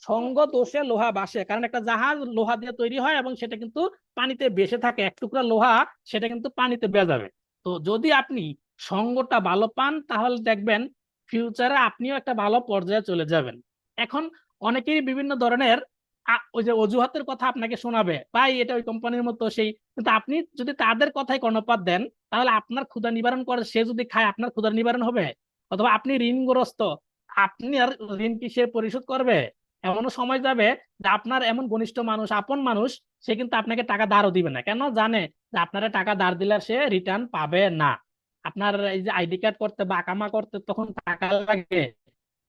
Speaker 3: সঙ্গ দোষে লোহা বাসে, কারণ একটা জাহাজ লোহা দিয়ে তৈরি হয় এবং সেটা কিন্তু পানিতে ভেসে থাকে, এক টুকরা লোহা সেটা কিন্তু পানিতে ভেজাবে। তো যদি আপনি সঙ্গটা ভালো পান তাহলে দেখবেন ফিউচারে আপনিও একটা ভালো পর্যায়ে চলে যাবেন। এখন অনেকেই বিভিন্ন ধরনের ওই যে অজুহাতের কথা আপনাকে শোনাবে, ভাই এটা ওই কোম্পানির মতো সেই, কিন্তু আপনি যদি তাদের কথায় কর্ণপাত দেন তাহলে আপনার ক্ষুধা নিবারণ করে সে যদি খায় আপনার ক্ষুধা নিবারণ হবে? অথবা আপনি ঋণগ্রস্ত, আপনি আর ঋণ কি সে পরিশোধ করবে? এমনও সময় যাবে যে আপনার এমন ঘনিষ্ঠ মানুষ, আপন মানুষ, সে কিন্তু আপনাকে টাকা ধারও দিবে না, কেন জানে যে আপনারা টাকা ধার দিলে সে রিটার্ন পাবে না। আপনার এই যে আইডি কার্ড করতে বা আকামা করতে তখন টাকা লাগে,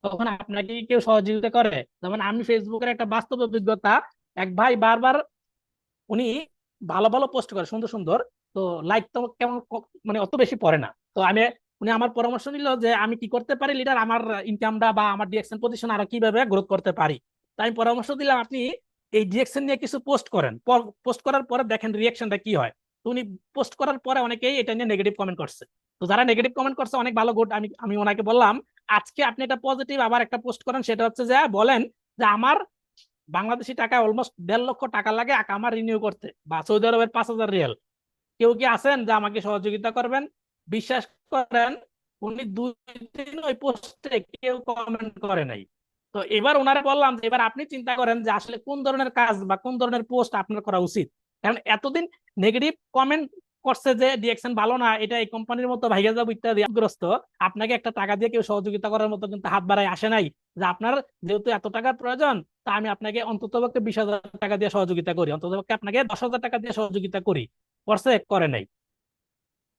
Speaker 3: তখন আপনাকে কেউ সহযোগিতা করে? যেমন আমি ফেসবুকের একটা বাস্তব অভিজ্ঞতা, এক ভাই বারবার, উনি ভালো ভালো পোস্ট করে সুন্দর সুন্দর, তো লাইক তো কেমন মানে অত বেশি পড়ে না। তো আমি, উনি আমার পরামর্শ নিল যে আমি কি করতে পারি লিডার, আমার ইনকামটা বা আমার ডিএক্সএন পজিশন আরো কিভাবে গ্রোথ করতে পারি। তাই আমি পরামর্শ দিলাম আপনি এই ডিএক্সএন নিয়ে কিছু পোস্ট করেন, পোস্ট করার পরে দেখেন রিয়াকশনটা কি হয়। তো উনি পোস্ট করার পরে অনেকেই এটা নিয়ে নেগেটিভ কমেন্ট করছে। তো যারা নেগেটিভ কমেন্ট করছে অনেক ভালো, গুড। আমি আমি ওনাকে বললাম আজকে আপনি একটা পজিটিভ আবার একটা পোস্ট করেন, সেটা হচ্ছে যে বলেন যে আমার বাংলাদেশি টাকা অলমোস্ট 1.5 লক্ষ টাকা লাগে আমার রিনিউ করতে, বা সৌদি আরবের 5,000 রিয়াল। কেউ কি আছেন যে আমাকে সহযোগিতা করবেন? বিশ্বাস করেন উনি 2 দিন ওই পোস্টে কেউ কমেন্ট করে নাই। তো এবার ওনারা বললাম যে এবার আপনি চিন্তা করেন যে আসলে কোন ধরনের কাজ বা কোন ধরনের পোস্ট আপনার করা উচিত। কারণ এতদিন নেগেটিভ কমেন্ট করছে যে ডিএক্সএন ভালো না, এটা এই কোম্পানির মতো ভাইগা যাবো ইত্যাদি গ্রস্ত, আপনাকে একটা টাকা দিয়ে কেউ সহযোগিতা করার মতো কিন্তু হাত বাড়ায় আসে নাই যে আপনার যেহেতু এত টাকার প্রয়োজন, তা আমি আপনাকে অন্ততপক্ষে 20,000 টাকা দিয়ে সহযোগিতা করি, অন্ততপক্ষে আপনাকে 10,000 টাকা দিয়ে সহযোগিতা করি। করছে? করে নাই।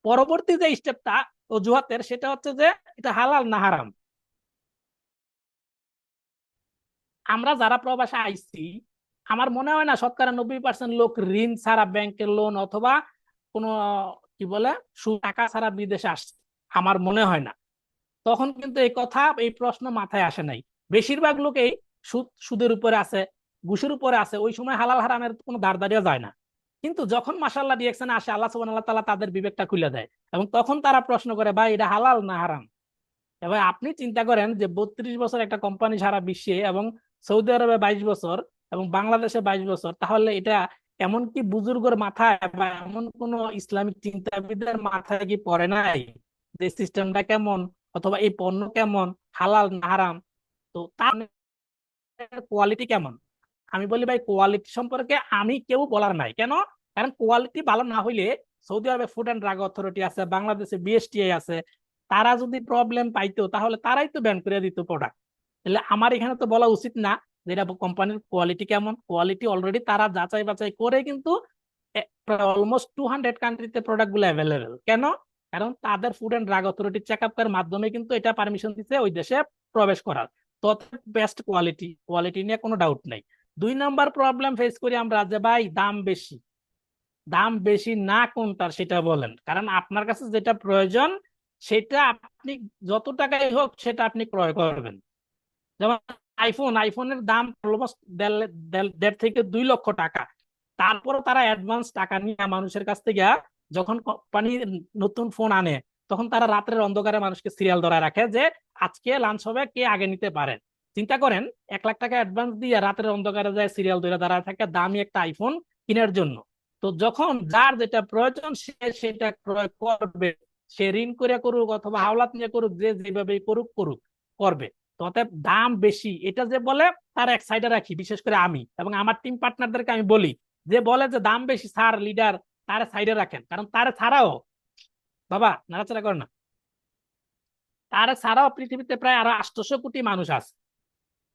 Speaker 3: পরবর্তী যে স্টেপটা অজুহাতের, সেটা হচ্ছে যে এটা হালাল না হারাম। আমরা যারা প্রবাসে আইছি, আমার মনে হয় না 90% লোক ঋণ ছাড়া ব্যাংকের লোন অথবা কোনো কি বলে টাকা ছাড়া বিদেশে আসছে, আমার মনে হয় না। তখন কিন্তু এই কথা, এই প্রশ্ন মাথায় আসে নাই। বেশিরভাগ লোকেই সুদের উপরে আছে, ঘুষের উপরে আছে, ওই সময় হালাল হারামের কোনো দাঁড় দাঁড়িয়ে যায় না। কিন্তু যখন মাশাআল্লাহ রিঅ্যাকশনে আসে, আল্লাহ সুবহানাহু ওয়া তাআলা তাদের বিবেকটা খুলে দেয়, এবং তখন তারা প্রশ্ন করে ভাই এটা হালাল না হারাম। এবার আপনি চিন্তা করেন যে 32 বছর একটা কোম্পানি সারা বিশ্বে, এবং সৌদি আরবে 22 বছর, এবং বাংলাদেশে 22 বছর, তাহলে এটা এমন কি বুজুর্গের মাথায় বা এমন কোন ইসলামিক চিন্তাবিদের মাথায় কি পড়ে নাই যে সিস্টেমটা কেমন অথবা এই পণ্য কেমন, হালাল না হারাম? তো তার কোয়ালিটি কেমন? আমি বলি ভাই কোয়ালিটি সম্পর্কে আমি কেউ বলার নাই, কেন? কারণ কোয়ালিটি ভালো না হইলে সৌদি আরবে ফুড অ্যান্ড ড্রাগ অথরিটি আছে, বাংলাদেশে বিএসটিআই আছে, তারা যদি প্রবলেম পাইতো তাহলে তারাই তো ব্যান করে দিত প্রোডাক্ট। তাহলে আমার এখানে তো বলা উচিত না যে এটা কোম্পানির কোয়ালিটি কেমন। কোয়ালিটি অলরেডি তারা যাচাই বাছাই করে কিন্তু অলমোস্ট 200 কান্ট্রিতে প্রোডাক্ট গুলো অ্যাভেলেবেল। কেন? কারণ তাদের ফুড অ্যান্ড ড্রাগ অথরিটি চেক আপের মাধ্যমে কিন্তু এটা পারমিশন দিচ্ছে ওই দেশে প্রবেশ করার। তো বেস্ট কোয়ালিটি, কোয়ালিটি নিয়ে কোনো ডাউট নাই। 2 নাম্বার প্রবলেম ফেস করি আমরা যে ভাই দাম বেশি। দাম বেশি না কোনটার সেটা বলেন, কারণ আপনার কাছে যেটা প্রয়োজন সেটা আপনি যত টাকাই হোক সেটা আপনি ক্রয় করবেন। যেমন আইফোনের দাম অলমোস্ট 1.5 থেকে 2 লক্ষ টাকা। তারপরও তারা অ্যাডভান্স টাকা নিয়ে মানুষের কাছ থেকে, যখন কোম্পানি নতুন ফোন আনে তখন তারা রাতের অন্ধকারে মানুষকে সিরিয়াল ধরায় রাখে যে আজকে লাঞ্চ হবে, কে আগে নিতে পারেন। চিন্তা করেন 1 লাখ টাকা অ্যাডভান্স দিয়ে রাতের অন্ধকারে যায় সিরিয়াল ধরে দাঁড়ায় থাকে দামি একটা আইফোন কেনার জন্য। তো যখন যার যেটা প্রয়োজন সে সেটা ক্রয় করবে, সে ঋণ করে করুক অথবা হাওলাত নিয়ে করুক, যে যেভাবে করুক করুক করবে। তো অতএব দাম বেশি এটা যে বলে তার এক সাইডে রাখি, বিশেষ করে আমি এবং আমার টিম পার্টনারদেরকে আমি বলি যে বলে যে দাম বেশি স্যার লিডার, তার সাইডে রাখেন, কারণ তার ছাড়াও, বাবা নাড়াচাড়া করে না, তার ছাড়াও পৃথিবীতে প্রায় আরো 800 কোটি মানুষ আছে।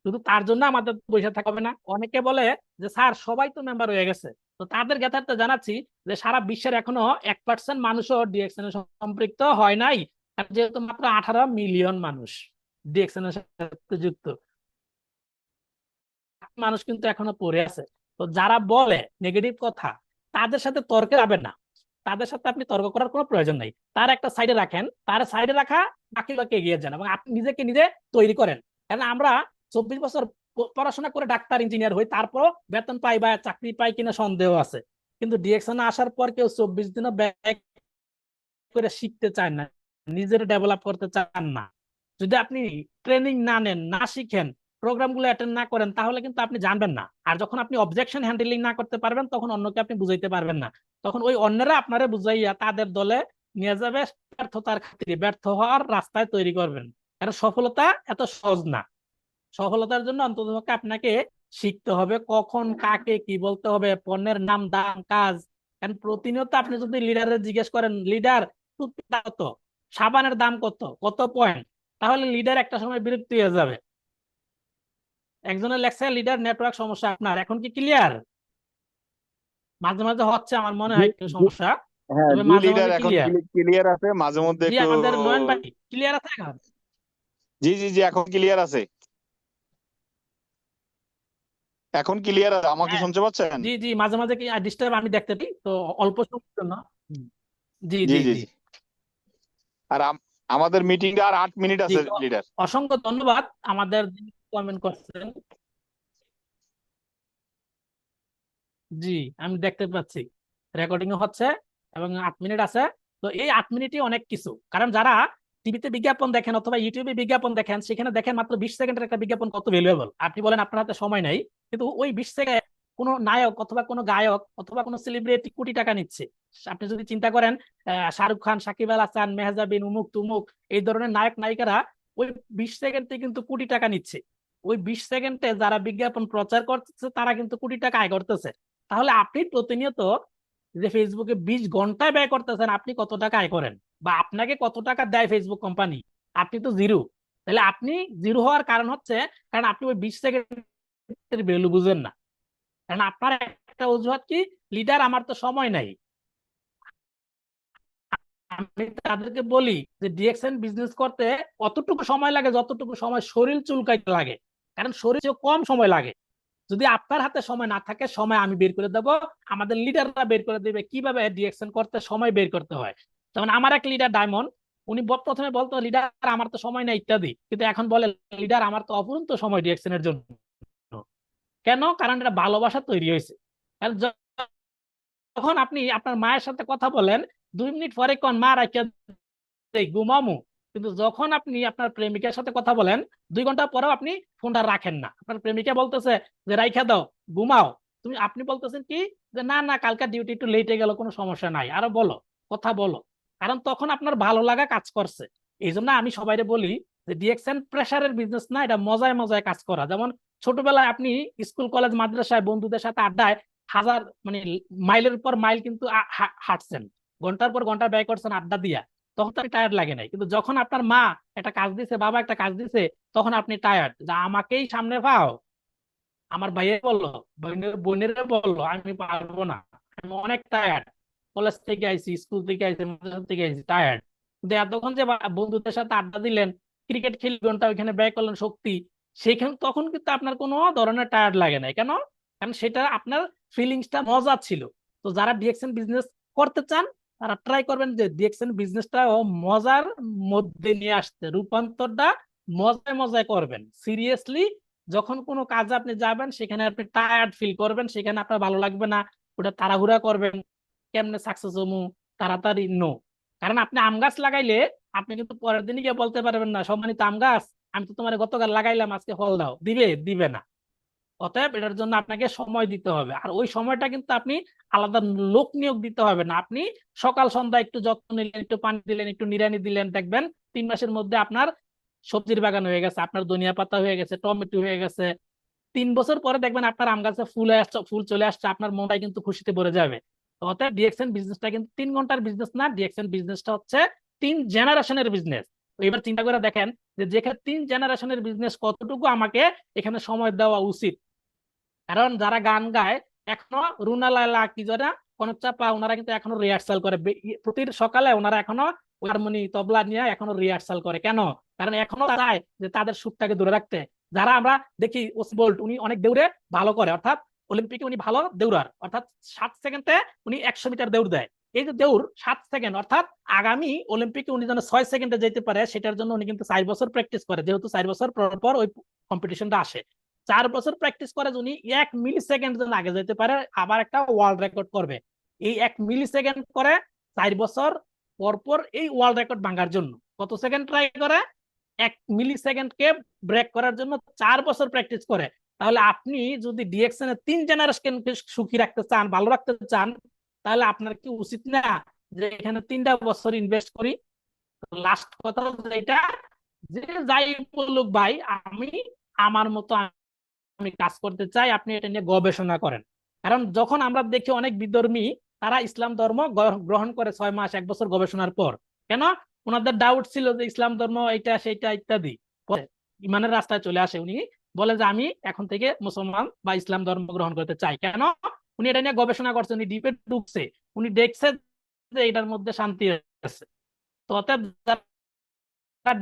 Speaker 3: শুধু তার জন্য আমাদের বসে থাকা হবে না। অনেকে বলে যে স্যার সবাই তো মেম্বার হয়ে গেছে, তো তাদের জ্ঞাতার্থে জানাচ্ছি যে সারা বিশ্বের এখনো 1% মানুষও ডিএক্সএন এ সম্পৃক্ত হয় নাই, আর যেহেতু মাত্র 18 মিলিয়ন মানুষ ডিএক্সএন এর সাথে যুক্ত, মানুষ কিন্তু এখনো পড়ে আছে। তো যারা বলে নেগেটিভ কথা তাদের সাথে তর্কে যাবেন না, তাদের সাথে আপনি তর্ক করার কোনো প্রয়োজন নাই। তার একটা সাইডে রাখেন, তার সাইডে রাখা, বাকি লোককে এগিয়ে যান এবং আপনি নিজেকে নিজে তৈরি করেন কারণ আমরা 24 বছর পড়াশোনা করে ডাক্তার ইঞ্জিনিয়ার হই, তারপরও বেতন পাই বা চাকরি পাই কিনা সন্দেহ আছে। কিন্তু ডিএকশন আসার পর কেউ 24 দিনও ব্যয় করে শিখতে চান না, নিজের ডেভেলপ করতে চান না। যদি আপনি ট্রেনিং না নেন, না শিখেন, প্রোগ্রামগুলো অ্যাটেন্ড না করেন, তাহলে কিন্তু আপনি জানবেন না। আর যখন আপনি অবজেকশন হ্যান্ডেলিং না করতে পারবেন, তখন অন্যকে আপনি বুঝাইতে পারবেন না। তখন ওই অন্যরা আপনারে বুঝাইয়া তাদের দলে নিয়ে যাবে, ব্যর্থতার খাতিরে ব্যর্থ হওয়ার রাস্তায় তৈরি করবেন। কারণ সফলতা এত সহজ না। সফলতার জন্য অন্ততপক্ষে আপনাকে শিখতে হবে কখন কাকে কি বলতে হবে, পণ্যের নাম, দাম, কাজ। কারণ প্রতিনিয়ত আপনি যদি লিডারের জিজ্ঞেস করেন, লিডার কত, সাবানের দাম কত, কত পয়েন্ট, তাহলে লিডার একটা সময় বিরক্ত হয়ে যাবে। একজনের লেখছে লিডার নেটওয়ার্ক সমস্যা আপনার, এখন কি ক্লিয়ার? মাঝে মাঝে হচ্ছে আমার মনে
Speaker 2: জি
Speaker 3: হয় একটু
Speaker 2: জি,
Speaker 3: সমস্যা,
Speaker 2: হ্যাঁ
Speaker 3: তবে
Speaker 2: জি
Speaker 3: মাঝে
Speaker 2: লিডার,
Speaker 3: মাঝে
Speaker 2: এখন
Speaker 3: ক্লিয়ার।
Speaker 2: ক্লিয়ার আছে, মাঝে মধ্যে
Speaker 3: জি,
Speaker 2: একটু।
Speaker 3: আমাদের নয়ন ভাই ক্লিয়ার আছে এখন?
Speaker 2: জি জি জি, এখন ক্লিয়ার আছে, এখন ক্লিয়ার আছে, আমাকে
Speaker 3: হ্যাঁ,
Speaker 2: শুনতে পাচ্ছেন?
Speaker 3: জি জি, মাঝে মাঝে কি ডিস্টার্ব আমি দেখতে পাই তো, অল্প সময়ের জন্য। হুম। জি
Speaker 2: জি
Speaker 3: জি
Speaker 2: জি
Speaker 3: জি
Speaker 2: জি। আর আমাদের মিটিংটা আর 8 মিনিট
Speaker 3: জি,
Speaker 2: আছে
Speaker 3: তো
Speaker 2: লিডার।
Speaker 3: অসংখ্য ধন্যবাদ আমাদের কমেন্ট করছেন। জি, আমি দেখতে পাচ্ছি রেকর্ডিং হচ্ছে এবং 8 মিনিট আছে। তো এই 8 মিনিটই অনেক কিছু, কারণ যারা টিভিতে বিজ্ঞাপন দেখেন অথবা ইউটিউবে বিজ্ঞাপন দেখেন, সেখানে দেখেন মাত্র 20 সেকেন্ডের একটা বিজ্ঞাপন কত ভ্যালুয়েবল। আপনি বলেন আপনার হাতে সময় নাই, কিন্তু ওই 20 সেকেন্ড কোনো নায়ক অথবা কোনো গায়ক অথবা কোনো সেলিব্রিটি কোটি টাকা নিচ্ছে। আপনি যদি চিন্তা করেন, শাহরুখ খান, সাকিব আল হাসান, মেহজাবিন, উমুক তুমুক, এই ধরনের নায়ক নায়িকারা ওই 20 সেকেন্ডে কিন্তু কোটি টাকা নিচ্ছে। ওই 20 সেকেন্ডে যারা বিজ্ঞাপন প্রচার করতেছে তারা কিন্তু কোটি টাকা আয় করতেছে। তাহলে আপনি প্রতিনিয়ত যে ফেসবুকে 20 ঘন্টায় ব্যয় করতেছেন, আপনি কত টাকা আয় করেন বা আপনাকে কত টাকা দেয় ফেসবুক কোম্পানি? আপনি তো জিরো। তাহলে আপনি জিরো হওয়ার কারণ হচ্ছে, কারণ আপনি ওই 20 সেকেন্ডের ভ্যালু বুঝেন না। কারণ আপনার একটা অজুহাত কি, লিডার আমার তো সময় নাই। আমি তাদেরকে বলি যে ডিএক্সএন বিজনেস করতে অতটুকু সময় লাগে যতটুকু সময় শরীর চুলকাইতে লাগে, কারণ শরীর কম সময় লাগে। যদি আপনার হাতে সময় না থাকে, সময় আমি বের করে দেবো, আমাদের লিডাররা বের করে দেবে কিভাবে ডিরেকশন করতে সময় বের করতে হয়। যেমন আমার এক লিডার ডায়মন্ড, উনি প্রথমে বলতো লিডার আমার তো সময় নেই ইত্যাদি, কিন্তু এখন বলে লিডার আমার তো অফুরন্ত সময় ডিরেকশনের জন্য। কেন? কারণ এটা ভালোবাসা তৈরি হয়েছে। কারণ যখন আপনি আপনার মায়ের সাথে কথা বলেন, 2 মিনিট পরে কোন মা রাখিয়া ঘুমামু, কিন্তু যখন আপনি আপনার প্রেমিকার সাথে কথা বলেন 2 ঘন্টা পরেও আপনি ফোনটা রাখেন না। আপনার প্রেমিকা বলতেছে যে রাইখা দাও, ঘুমাও, আপনি বলতেছেন কি যে না না, কালকে ডিউটি একটু লেটে গেল, কোনো সমস্যা নাই, আরো বলো, কথা বলো। কারণ তখন আপনার ভালো লাগা কাজ করছে। এই জন্য আমি সবাইকে বলি যে ডিএক্সএন প্রেসারের বিজনেস না, এটা মজায় মজায় কাজ করা। যেমন ছোটবেলায় আপনি স্কুল কলেজ মাদ্রাসায় বন্ধুদের সাথে আড্ডায় হাজার মানে মাইলের পর মাইল কিন্তু হাঁটছেন, ঘন্টার পর ঘন্টা ব্যয় করছেন আড্ডা দিয়া, তখন তো টায়ার্ড লাগে নাই। কিন্তু যখন আপনার মা একটা কাজ দিছে, বাবা একটা কাজ দিছে, তখন আপনি টায়ার্ড, যা আমাকেই সামনে পাও। আমার ভাইয়ে বললো, বোনেরা বললো আমি পারবো না, আমি অনেক টায়ার্ড, কলেজ থেকে আইছি, স্কুল থেকে আইছি, মাদ্রাসা থেকে আইছি, টায়ার্ড। কিন্তু এতক্ষণ যে বন্ধুদের সাথে আড্ডা দিলেন, ক্রিকেট খেলি ঘন্টা ওইখানে ব্যয় করলেন শক্তি, সেখানে তখন কিন্তু আপনার কোনো ধরনের টায়ার্ড লাগে নাই। কেন? কারণ সেটা আপনার ফিলিংসটা মজা ছিল। তো যারা ডিএক্সএন বিজনেস করতে চান, তারা ট্রাই করবেন যে ডিএক্সএন বিজনেসটা ও মজার মধ্যে নিয়ে আসতে, রূপান্তরটা মজায় মজায় করবেন সিরিয়াসলি। যখন কোনো কাজে আপনি যাবেন, সেখানে আপনি টায়ার্ড ফিল করবেন, সেখানে আপনার ভালো লাগবে না, ওটা তাড়াহুড়া করবেন, কেমনে সাকসেস হমু, তাড়াতাড়ি নো। কারণ আপনি আম গাছ লাগাইলে আপনি কিন্তু পরের দিনই গিয়ে বলতে পারবেন না, সম্মানিত আম গাছ, আমি তো তোমার গতকাল লাগাইলাম, আজকে ফল দাও, দিবে দিবে না। অতএব এটার জন্য আপনাকে সময় দিতে হবে, আর ওই সময়টা কিন্তু আপনি আলাদা লোক নিয়োগ দিতে হবে না। আপনি সকাল সন্ধ্যা একটু যত্ন নিলেন, একটু পানি দিলেন, একটু নিড়ানি দিলেন, দেখবেন 3 মাসের মধ্যে আপনার সবজির বাগান হয়ে গেছে, আপনার ধনিয়া পাতা হয়ে গেছে, টমেটো হয়ে গেছে। 3 বছর পরে দেখবেন আপনার আম গাছে ফুল চলে আসছে, আপনার মনটাই কিন্তু খুশিতে ভরে যাবে। তো অতএব ডিএক্সএন বিজনেসটা কিন্তু 3 ঘন্টার বিজনেস না, ডিএক্সএন বিজনেসটা হচ্ছে 3 জেনারেশনের বিজনেস। তো এবার চিন্তা করে দেখেন যে যেখানে 3 জেনারেশনের বিজনেস, কতটুকু আমাকে এখানে সময় দেওয়া উচিত। কারণ যারা গান গায় এখনো, রুনা লায়লা কি যারা, কনক চাপা, ওনারা কিন্তু এখনো রিহার্সাল করে, প্রতি সকালে ওনারা এখনো হারমোনি তবলা নিয়ে এখনো রিহার্সাল করে। কেন? কারণ এখনো চায় যে তাদের সুরটাকে ধরে রাখতে। যারা আমরা দেখি উসেইন বোল্ট, উনি অনেক দৌড়ে ভালো করে, অর্থাৎ অলিম্পিকে উনি ভালো দৌড়ার, অর্থাৎ 7 সেকেন্ডে উনি 100 মিটার দৌড় দেয়। এই যে দেউর 7 সেকেন্ড, অর্থাৎ আগামী অলিম্পিকে উনি যেন 6 সেকেন্ডে যেতে পারে, সেটার জন্য উনি কিন্তু 4 বছর প্র্যাকটিস করে, যেহেতু 4 বছর পর পর ওই কম্পিটিশনটা আসে। 4 বছর প্র্যাকটিস করে উনি 1 মিলি সেকেন্ড যেন আগে যেতে পারে, আবার একটা ওয়ার্ল্ড রেকর্ড করবে। এই 1 মিলি সেকেন্ড করে 4 বছর পর পর এই ওয়ার্ল্ড রেকর্ড ভাঙার জন্য কত সেকেন্ড ট্রাই করে? 1 মিলি সেকেন্ডকে ব্রেক করার জন্য 4 বছর প্র্যাকটিস করে। তাহলে আপনি যদি ডিএক্সএন এর 3 জেনারেশনকে সুখী রাখতে চান, ভালো রাখতে চান, তাহলে আপনার কি উচিত না যে এখানে 3টা বছর ইনভেস্ট করি? লাস্ট কথা যেটা, যে যাই বলুক ভাই, আমি আমার মতো আমি কাজ করতে চাই, আপনি এটা নিয়ে গবেষণা করেন। কারণ যখন আমরা দেখি অনেক বিধর্মী তারা ইসলাম ধর্ম গ্রহণ করে 6 মাস 1 বছর গবেষণার পর, কেন? ওনাদের ডাউট ছিল যে ইসলাম ধর্ম এটা সেটা ইত্যাদি, পরে ইমানের রাস্তায় চলে আসে, উনি বলে যে আমি এখন থেকে মুসলমান বা ইসলাম ধর্ম গ্রহণ করতে চাই। কেন? উনি এটা নিয়ে গবেষণা করছে, উনি ডিপে ঢুকছে, উনি দেখছে যে এটার মধ্যে শান্তি আছে। তো অতএব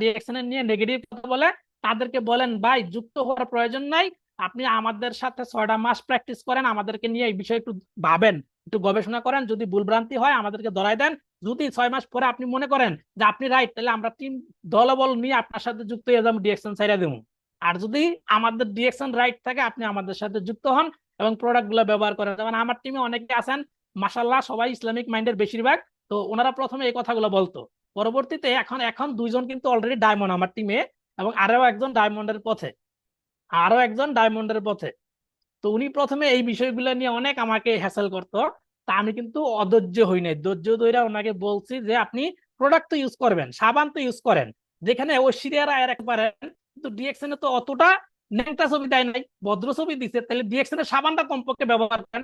Speaker 3: ডিরেকশন নিয়ে নেগেটিভ কথা বলে তাদেরকে বলেন ভাই যুক্ত হওয়ার প্রয়োজন নাই, আপনি আমাদের সাথে 6টা মাস প্র্যাকটিস করেন, আমাদেরকে নিয়ে এই বিষয়ে একটু ভাবেন, একটু গবেষণা করেন, যদি ভুলভ্রান্তি হয় আমাদেরকে ধরাই দেন। যদি 6 মাস পরে আপনি মনে করেন যে আপনি রাইট, তাহলে আমরা টিম দলবল নিয়ে আপনার সাথে যুক্ত হয়ে যাবো, ডিরেকশন ছাইড়া দেবো। আর যদি আমাদের ডিরেকশন রাইট থাকে, আপনি আমাদের সাথে যুক্ত হন এবং প্রোডাক্ট গুলো ব্যবহার করেন। যেমন আমার টিমে অনেকে আছেন মাশাআল্লাহ, সবাই ইসলামিক মাইন্ডের বেশিরভাগ। তো ওনারা প্রথমে এই কথাগুলো বলতো, পরবর্তীতে এখন এখন 2 জন কিন্তু অলরেডি ডায়মন্ড আমার টিমে, এবং আরো একজন ডায়মন্ডের পথে। তো উনি প্রথমে এই বিষয়গুলো নিয়ে অনেক আমাকে হ্যাসেল করতো। তা আমি কিন্তু অধৈর্য হই নাই, ধৈর্য ধরে ওনাকে বলছি যে আপনি প্রোডাক্ট তো ইউজ করবেন, সাবান তো ইউজ করেন, যেখানে ঐশ্বরিয়া রায় রাখতে পারেন, কিন্তু ডিএক্সএন এ তো অতটা ন্যাংটা ছবি দেয় নাই, ভদ্র ছবি দিচ্ছে, তাহলে ডিএক্সএন এর সাবানটা কমপক্ষে ব্যবহার করেন।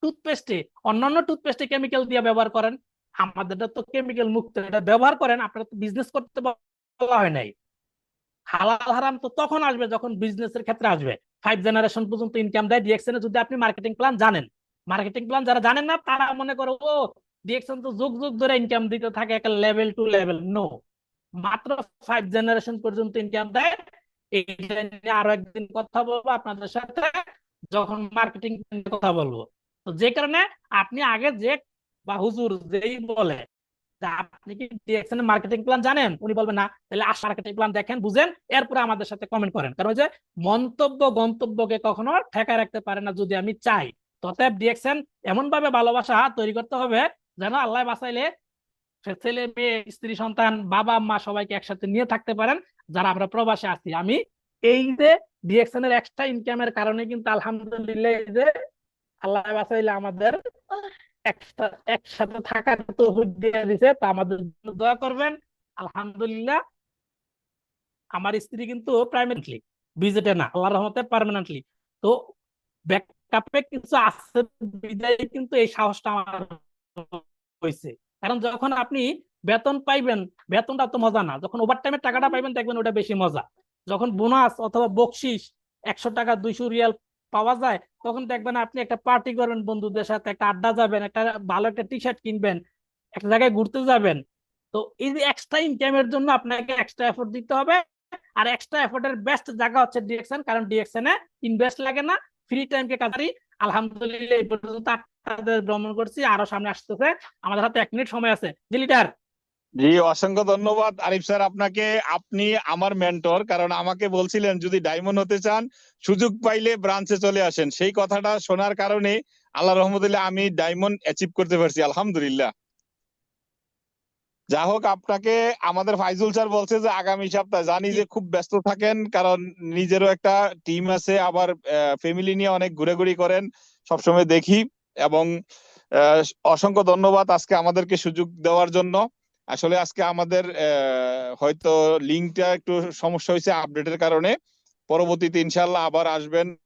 Speaker 3: টুথপেস্টে, অন্যান্য টুথপেস্টে কেমিক্যাল দিয়ে ব্যবহার করেন, আমাদেরটা তো কেমিক্যাল মুক্ত, এটা ব্যবহার করেন। আপনারা তো বিজনেস করতে বলা হয় নাই। হালাল হারাম তো তখন আসবে যখন বিজনেসের ক্ষেত্রে আসবে। 5 জেনারেশন পর্যন্ত ইনকাম দেয় ডিএক্সএন এ, যদি আপনি মার্কেটিং প্ল্যান জানেন। মার্কেটিং প্ল্যান যারা জানেন না তারা মনে করো ও ডিএক্সএন তো যুগ যুগ ধরে ইনকাম দিতে থাকে, একটা লেভেল টু লেভেল। নো, মাত্র 5 জেনারেশন পর্যন্ত ইনকাম দেয়। এইটা নিয়ে আরো একদিন কথা বলবো আপনাদের সাথে, যখন মার্কেটিং কথা বলবো। তো যে কারণে আপনি আগে যে বা হুজুর যেই বলে যে আপনি কি ডিএক্সএন এর মার্কেটিং প্ল্যান জানেন, উনি বলবেন না, তাহলে মার্কেটিং প্ল্যান দেখেন, বুঝেন, এরপরে আমাদের সাথে কমেন্ট করেন। কারণ ওই যে মন্তব্য গন্তব্যকে কখনো ঠেকায় রাখতে পারে না যদি আমি চাই। ততএব ডিএক্সএন এমন ভাবে ভালোবাসা তৈরি করতে হবে যেন আল্লাহ বাঁচাইলে ছেলে মেয়ে স্ত্রী সন্তান বাবা মা সবাইকে একসাথে নিয়ে থাকতে পারেন যারা আমরা প্রবাসে আছি। আমি এই যে ডিএক্সএন এর এক্সট্রা ইনকামের কারণে কিন্তু আলহামদুলিল্লাহ এই যে আল্লাহ বাঁচাইলে আমাদের একসাথে থাকার তৌফিক দিয়ে দিছে। তো আমাদের জন্য দোয়া করবেন। আলহামদুলিল্লাহ আমার স্ত্রী কিন্তু প্রাইমারিলি ভিজিটে না, আল্লাহর রহমতে পার্মানেন্টলি। তো ব্যাকআপে কিছু আছে বিদায় কিন্তু এই সাহসটা আমার হয়েছে। কারণ যখন আপনি বেতন পাইবেন, বেতনটা তো মজা না, যখন ওভারটাইমের টাকাটা পাইবেন দেখবেন ওটা বেশি মজা। যখন বোনাস অথবা বকশিস 100 টাকা 200 রিয়াল পাওয়া যায়, তখন দেখবেন আপনি একটা পার্টি করবেন বন্ধুদের সাথে, একটা আড্ডা যাবেন, একটা ভালো একটা টি শার্ট কিনবেন, একটা জায়গায় ঘুরতে যাবেন। তো এই যে এক্সট্রা ইনকামের জন্য আপনাকে এক্সট্রা এফোর্ট দিতে হবে। আর এক্সট্রা এফোর্টের বেস্ট জায়গা হচ্ছে ডিএক্সএন, কারণ ডিএক্সএন এ ইনভেস্ট লাগে না, ফ্রি টাইমকে কাটারি। আলহামদুলিল্লাহ এই পর্যন্ত 8টা ভ্রমণ করছি, আরো সামনে আসতেছে। আমাদের হাতে 1 মিনিট সময় আছে। জি লিডার।
Speaker 2: জি, অসংখ্য ধন্যবাদ আরিফ স্যার আপনাকে। আপনি আমার মেন্টর, কারণ আমাকে বলছিলেন যদি ডায়মন্ড হতে চান সুযোগ পাইলে ব্রাঞ্চে চলে আসেন। সেই কথাটা শোনার কারণে আল্লাহ রহমতুল্লাহ আমি ডায়মন্ড অ্যাচিভ করতে পারছি, আলহামদুলিল্লাহ। যা হোক, আপনাকে আমাদের ফাইজুল স্যার বলছে যে আগামী সপ্তাহে, জানি যে খুব ব্যস্ত থাকেন, কারণ নিজেরও একটা টিম আছে, আবার ফ্যামিলি নিয়ে অনেক ঘুরেঘুরি করেন, সবসময় দেখি। এবং অসংখ্য ধন্যবাদ আজকে আমাদেরকে সুযোগ দেওয়ার জন্য। আসলে আজকে আমাদের হয়তো লিঙ্কটা একটু সমস্যা হয়েছে আপডেটের কারণে। পরবর্তীতে ইনশাল্লাহ আবার আসবেন।